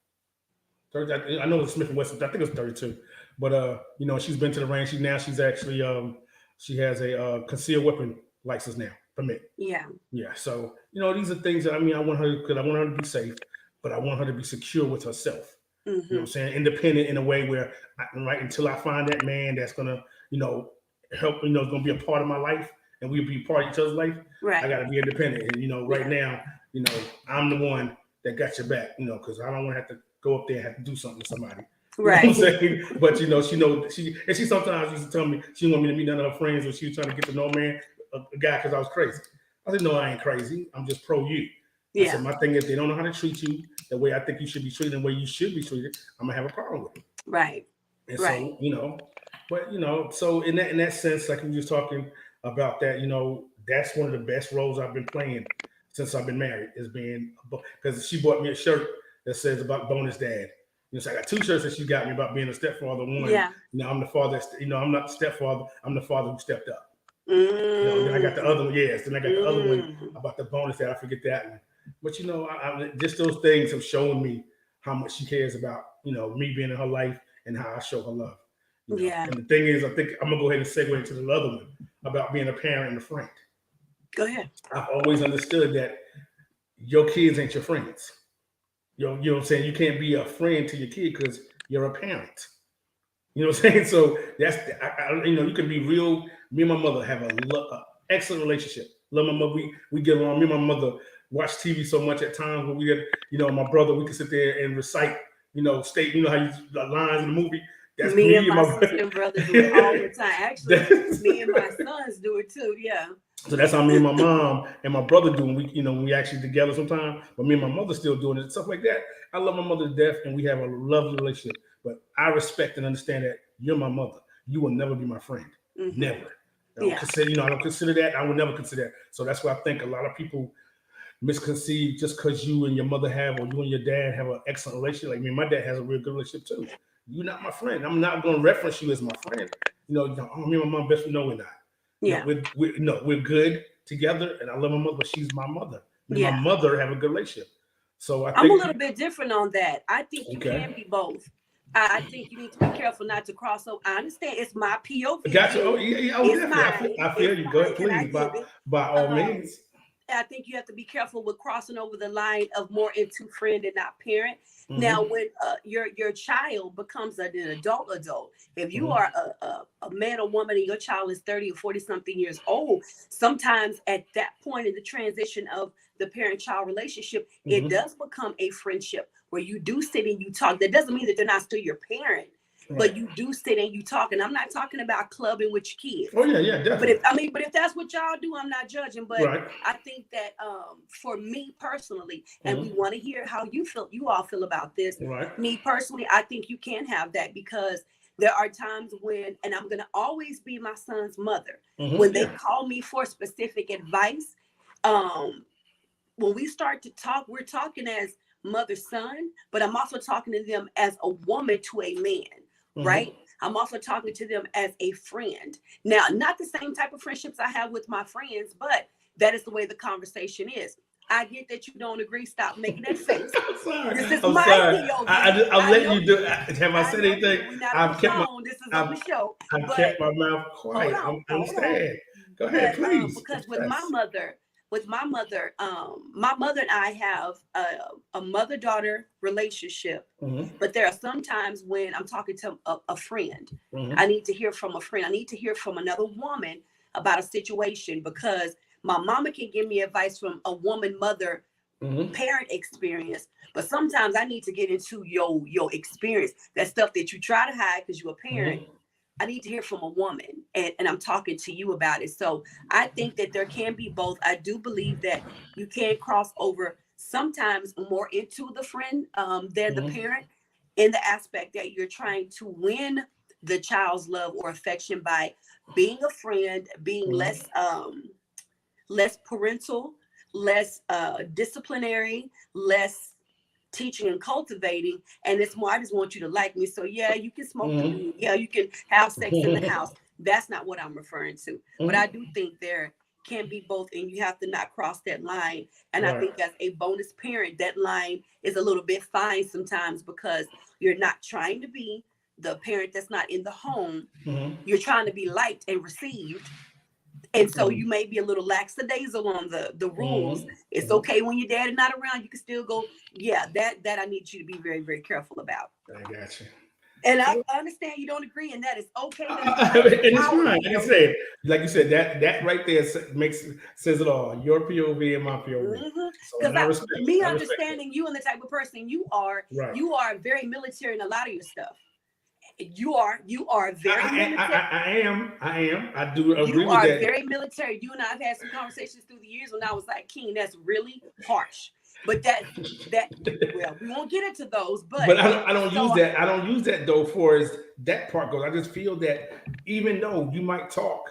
30, I know it's Smith and Wesson. I think it's 32, but you know, she's been to the range. She's actually she has a concealed weapon license now, permit. Yeah. Yeah. So you know, these are things that I mean, I want her to be safe, but I want her to be secure with herself. You know what I'm saying? Independent in a way where, right until I find that man that's gonna, you know, help. You know, is gonna be a part of my life, and we'll be part of each other's life. Right. I gotta be independent, and you know, right now, you know, I'm the one that got your back. You know, because I don't want to have to go up there and have to do something to somebody. Right. You know what I'm saying? But you know, she sometimes used to tell me she didn't want me to meet none of her friends when she was trying to get to know a man, a guy, because I was crazy. I said, no, I ain't crazy. I'm just pro you. Yeah. I said, my thing is, they don't know how to treat you the way I think you should be treated, the way you should be treated, I'm gonna have a problem with it. Right. And so, you know, but you know, so in that sense, like we were just talking about that, you know, that's one of the best roles I've been playing since I've been married, is being, because she bought me a shirt that says about bonus dad. You know, so I got 2 shirts that she got me about being a stepfather. One, you know, I'm the father. You know, I'm not the stepfather. I'm the father who stepped up. You know, then I got the other one. Yes, then I got the other one about the bonus dad. I forget that one. But you know, I just those things have shown me how much she cares about, you know, me being in her life and how I show her love. You know? And the thing is, I think I'm gonna go ahead and segue into the other one about being a parent and a friend. Go ahead. I've always understood that your kids ain't your friends. You know what I'm saying? You can't be a friend to your kid because you're a parent. You know what I'm saying? So that's, you know, you can be real. Me and my mother have an excellent relationship. Love my mother. We get along. Me and my mother watch TV so much at times when we get, you know, my brother, we can sit there and recite, you know, state, you know, how you lines in the movie. That's me and my sister and brother do it all the time. Actually, me and my sons do it too. Yeah. So that's how me and my mom and my brother do. We, you know, we actually together sometimes, but me and my mother still doing it, stuff like that. I love my mother to death, and we have a lovely relationship. But I respect and understand that you're my mother. You will never be my friend. Never. I don't consider, you know, I don't consider that. I would never consider that. So that's why I think a lot of people misconceive just because you and your mother have, or you and your dad have an excellent relationship. Like me and my dad has a real good relationship too. You're not my friend. I'm not going to reference you as my friend. You know, oh, me and my mom best friend. No, we're not. Yeah, we're good together, and I love my mother, but she's my mother. My mother have a good relationship. So I'm a little bit different on that. I think you can be both, I think you need to be careful not to cross over. I understand it's my POV. Gotcha. Oh yeah. Oh, It's definitely. mine. I feel It's you. Go mine, ahead, and I please. give it. By all means. I think you have to be careful with crossing over the line of more into friend and not parent. Now, Mm-hmm. when your child becomes an adult, if you Mm-hmm. are a man or woman and your child is 30 or 40 something years old, sometimes at that point in the transition of the parent-child relationship, it Mm-hmm. does become a friendship where you do sit and you talk. That doesn't mean that they're not still your parent, but Right. you do sit and you talk. And I'm not talking about clubbing with your Oh kids. yeah. Yeah. But if Definitely. I mean, but if that's what y'all do, I'm not judging. But Right. I think that for me personally, and we Mm-hmm. want to hear how you all feel about this. Right. Me personally, I think you can have that because there are times when, and I'm gonna always be my son's mother, Mm-hmm. when they Yeah. call me for specific advice. Um, when we start to talk, we're talking as mother son, but I'm also talking to them as a woman to a man, Mm-hmm. right? I'm also talking to them as a friend. Now, not the same type of friendships I have with my friends, but that is the way the conversation is. I get that you don't agree. Stop making that face. I'm sorry. This is I'm my sorry. POV. I'm I letting know you do. you. Have I I said know anything? you. We're not on the I've kept my. phone. This is on I've, the show. I've But kept my mouth hold quiet. on, I hold on. understand. Go ahead, But please. because Confess. with my mother and I have a mother-daughter relationship. Mm-hmm. But there are some times when I'm talking to a friend. I Mm-hmm. need to hear from a friend. I need to hear from another woman about a situation because my mama can give me advice from a woman mother Mm-hmm. parent experience, but sometimes I need to get into your experience, that stuff that you try to hide because you're a parent. Mm-hmm. I need to hear from a woman, and I'm talking to you about it. So I think that there can be both. I do believe that you can cross over sometimes more into the friend than the Mm-hmm. parent, in the aspect that you're trying to win the child's love or affection by being a friend, being Mm-hmm. less parental, less disciplinary, less teaching and cultivating. And it's more, I just want you to like me. So yeah, you can smoke the Mm-hmm. weed. Yeah, you can have sex in the house. That's not what I'm referring to. But I Mm-hmm. do think there can be both, and you have to not cross that line. And I Right. think as a bonus parent, that line is a little bit fine sometimes because you're not trying to be the parent that's not in the home. Mm-hmm. You're trying to be liked and received, and so you may be a little lackadaisical on the rules. It's Mm-hmm. okay when your dad is not around. You can still go. Yeah, that I need you to be very, very careful about. I got you. And I So, understand you don't agree, and that is okay. That is fine. and It's it's our fine. POV. Like you said, that right there says it all. Your POV and my POV. So, Because and I respect it. me I respect it. understanding you and the type of person Right. you are very military in a lot of your stuff. You are very military. I am. I do agree You with are that. very military. You and I've had some conversations through the years when I was like, King, that's really harsh. But that well, we won't get into those, But but I don't use so that. I don't use that though for as that part goes. I just feel that even though you might talk,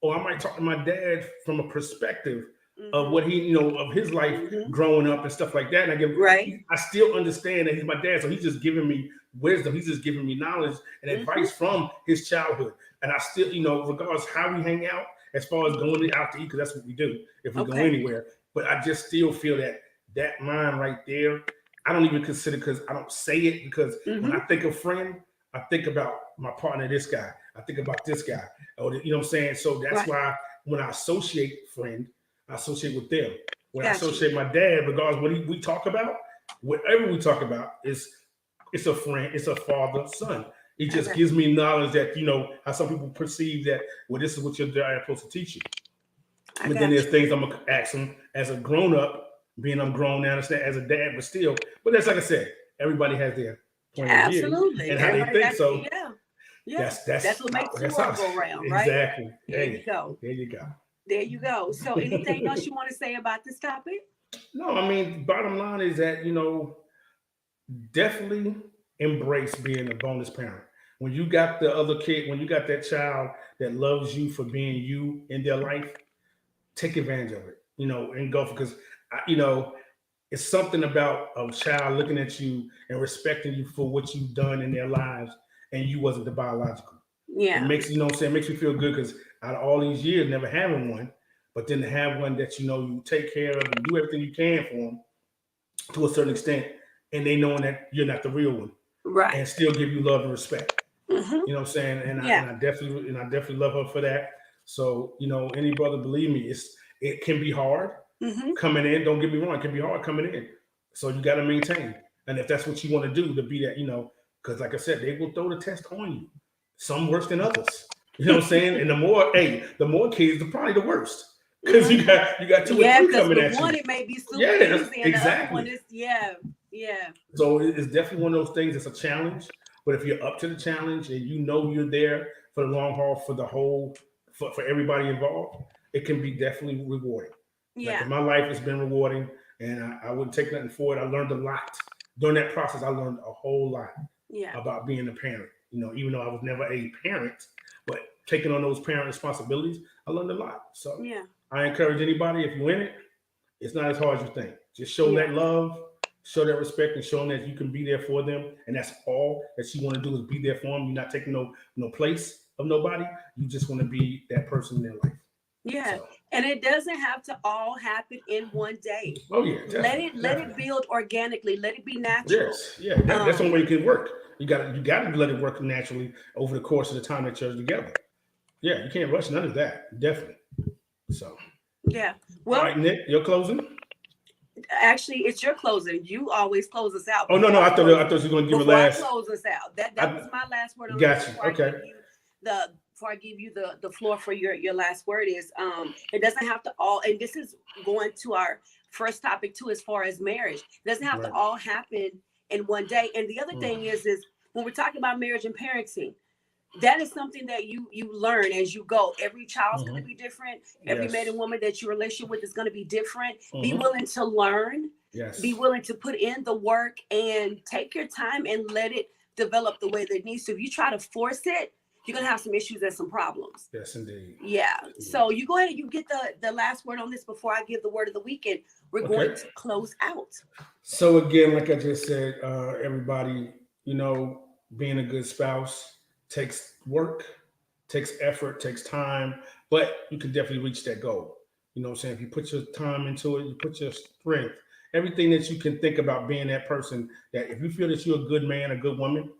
or I might talk to my dad from a perspective of mm-hmm, what he, of his life mm-hmm, growing up and stuff like that. And right. I still understand that he's my dad, so he's just giving me wisdom. He's just giving me knowledge and Mm-hmm, advice from his childhood. And I still, regardless how we hang out, as far as going out to eat, because that's what we do if we go okay. anywhere. But I just still feel that line right there. I don't even consider, because I don't say it, because when Mm-hmm, I think of friend, I think about my partner, this guy. I think about this guy. Or you know what I'm saying? So that's right. why when I associate friend, I associate with them. When I Got you. associate my dad, regardless what we talk about, whatever we talk about is it's a friend, it's a father, son. It I just got gives you. me knowledge that, how some people perceive that, well, this is what your dad is supposed to teach you. I But then got there's you. things I'm gonna ask them as a grown up, being I'm grown now, understand as a dad, but still. But that's like I said, everybody has their point of view and Absolutely. how they Everybody think. got So yeah. Yeah. that's That's that's what makes the that's how world go round, right? exactly. There you Hey, go. there you go. There you go. So anything else you want to say about this topic? No, I mean, bottom line is that definitely embrace being a bonus parent. When you got the other kid, when you got that child that loves you for being you in their life, take advantage of it. And go for, because it's something about a child looking at you and respecting you for what you've done in their lives, and you wasn't the biological. It Yeah. makes it makes me feel good, because out of all these years never having one, but then to have one that you take care of and do everything you can for them to a certain extent, and they knowing that you're not the real one. Right. and still give you love and respect. Mm-hmm. You know what I'm saying? Yeah. I definitely love her for that. So, any brother, believe me, it can be hard Mm-hmm. coming in. Don't get me wrong, it can be hard coming in. So you got to maintain. And if that's what you want to do, to be that, because like I said, they will throw the test on you. Some worse than others. You know what I'm saying? And the more kids, probably the worst. Because Mm-hmm. you got two or Yeah, three because coming with at you. one it may be super Yeah, easy, and the other one exactly. is yeah. So it's definitely one of those things. It's a challenge, but if you're up to the challenge and you're there for the long haul, for everybody involved, it can be definitely rewarding. Like Yeah. in my life, it's been rewarding, and I wouldn't take nothing for it. I learned a lot during that process. I learned a whole lot Yeah. about being a parent. Even though I was never a parent, but taking on those parent responsibilities, I learned a lot. So Yeah. I encourage anybody, if you're in it, it's not as hard as you think. Just show Yeah. that love, show that respect, and show them that you can be there for them. And that's all that you want to do is be there for them. You're not taking no place of nobody. You just want to be that person in their life. Yeah. So, And it doesn't have to all happen in one day. oh yeah, Let it build organically. Let it be natural. yes, yeah. That's the only way Um, it can work. You got to let it work naturally over the course of the time that you're together. Yeah, you can't rush none of that. Definitely. So, yeah. all Well, right, Nick, you're closing. actually, it's your closing. You always close us out Oh no, before no, I I close. thought you were going to give a Before I last. close us out, that I was my last word on this. got you. Okay. Before I give you the floor for your last word is it doesn't have to all, and this is going to our first topic too, as far as marriage. It doesn't have to Right. all happen in one day. And the other thing Mm. is when we're talking about marriage and parenting, that is something that you learn as you go. Every child's going to Mhm. be different. Every man Yes. and woman that you relationship with is going to be different. Be Mhm. willing to learn, be Yes. willing to put in the work, and take your time and let it develop the way that it needs to. If you try to force it, you're going to have some issues and some problems. Yes, indeed. Yeah. Indeed. So you go ahead and you get the last word on this before I give the word of the weekend. We're going Okay. to close out. So again, like I just said, everybody, being a good spouse takes work, takes effort, takes time, but you can definitely reach that goal. You know what I'm saying? If you put your time into it, you put your strength, everything that you can think about being that person, that if you feel that you're a good man, a good woman,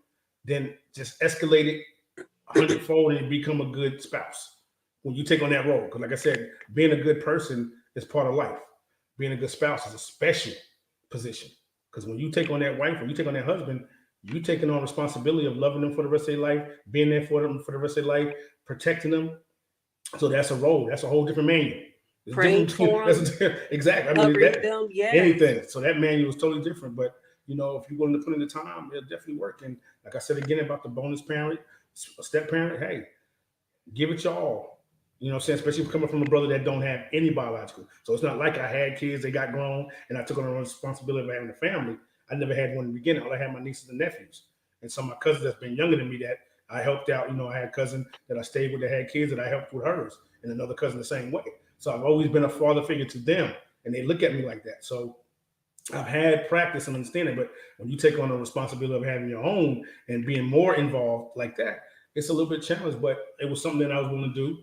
then just escalate it a hundredfold and become a good spouse when you take on that role. Because like I said, being a good person is part of life. Being a good spouse is a special position. Because when you take on that wife or you take on that husband, you taking on responsibility of loving them for the rest of their life, being there for them for the rest of their life, protecting them. So that's a role. That's a whole different manual. It's Praying different. for them, Exactly. I mean, covering that them. Yes. anything. So that manual is totally different. But if you're willing to put in the time, it'll definitely work. And like I said again about the bonus parent, step parent, hey, give it your all. You know what I'm saying? Especially coming from a brother that don't have any biological. So it's not like I had kids, they got grown, and I took on the responsibility of having a family. I never had one in the beginning. All I had my nieces and nephews. And some of my cousins that's been younger than me that I helped out. I had a cousin that I stayed with that had kids that I helped with hers, and another cousin the same way. So I've always been a father figure to them, and they look at me like that. So I've had practice and understanding, but when you take on the responsibility of having your own and being more involved like that, it's a little bit challenged, but it was something that I was willing to do.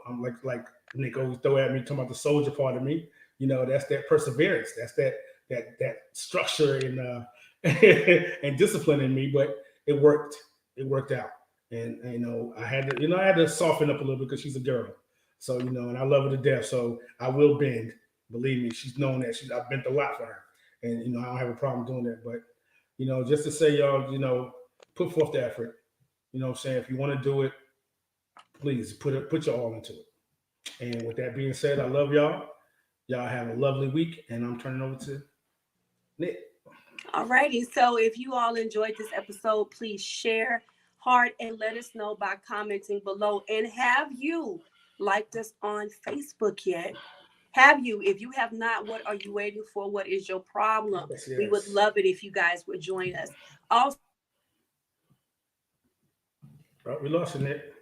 I'm like Nick always throw at me, talking about the soldier part of me. That's that perseverance. That's that structure and and discipline in me. But it worked. It worked out. And I had to soften up a little bit because she's a girl. So and I love her to death. So I will bend. Believe me, she's known that. I've bent a lot for her, and I don't have a problem doing that. But just to say, y'all, put forth the effort. You know what I'm saying? If you want to do it, please put your all into it. And with that being said, I love y'all. Y'all have a lovely week, and I'm turning over to Nick. All righty. So if you all enjoyed this episode, please share, heart, and let us know by commenting below. And have you liked us on Facebook yet? Have you? If you have not, what are you waiting for? What is your problem? Yes, We would yes. love it if you guys would join us. Also, We lost you, Nick.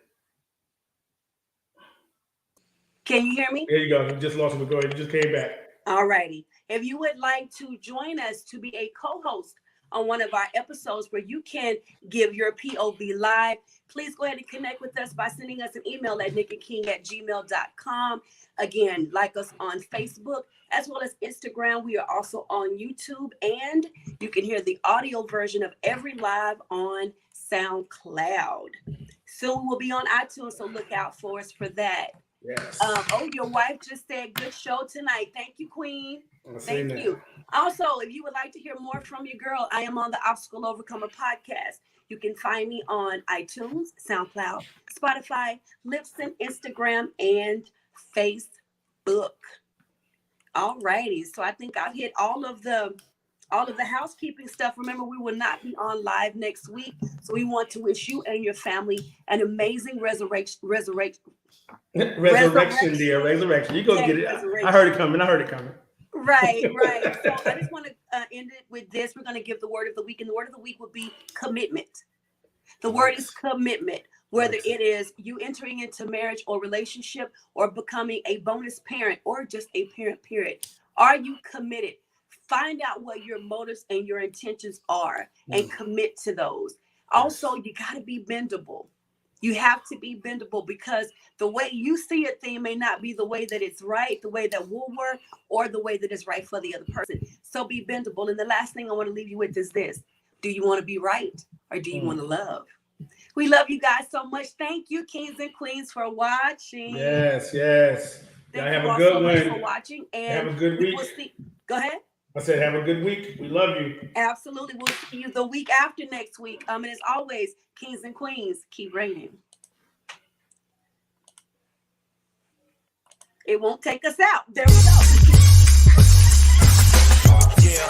can you hear me? There you go. We just lost him. Go ahead. You just came back. All righty. If you would like to join us to be a co-host on one of our episodes where you can give your POV live, please go ahead and connect with us by sending us an email at nickandking@gmail.com. Again, like us on Facebook as well as Instagram. We are also on YouTube, and you can hear the audio version of every live on SoundCloud. Soon we'll be on iTunes, so look out for us for that. Yes. Your wife just said, good show tonight. Thank you, Queen. Thank you. Also, if you would like to hear more from your girl, I am on the Obstacle Overcomer podcast. You can find me on iTunes, SoundCloud, Spotify, Libsyn, Instagram, and Facebook. All righty. So I think I've hit all of the housekeeping stuff. Remember, we will not be on live next week. So we want to wish you and your family an amazing resurrection, dear. Resurrection. You go get it. I heard it coming. Right. So I just want to end it with this. We're going to give the word of the week, and the word of the week will be commitment. The word is commitment, whether it is you entering into marriage or relationship or becoming a bonus parent or just a parent, period. Are you committed? Find out what your motives and your intentions are and commit to those. Also, you got to be bendable. You have to be bendable, because the way you see a thing may not be the way that it's right, the way that will work, or the way that is right for the other person. So be bendable. And the last thing I want to leave you with is this. Do you want to be right, or do you want to love? We love you guys so much. Thank you, kings and queens, for watching. Yes. Thank have you a all good so one. much for watching. And have a good week. We'll see. Go ahead. I said, have a good week. We love you. Absolutely. We'll see you the week after next week. And as always, kings and queens, keep reigning. It won't take us out. There we go. Yeah.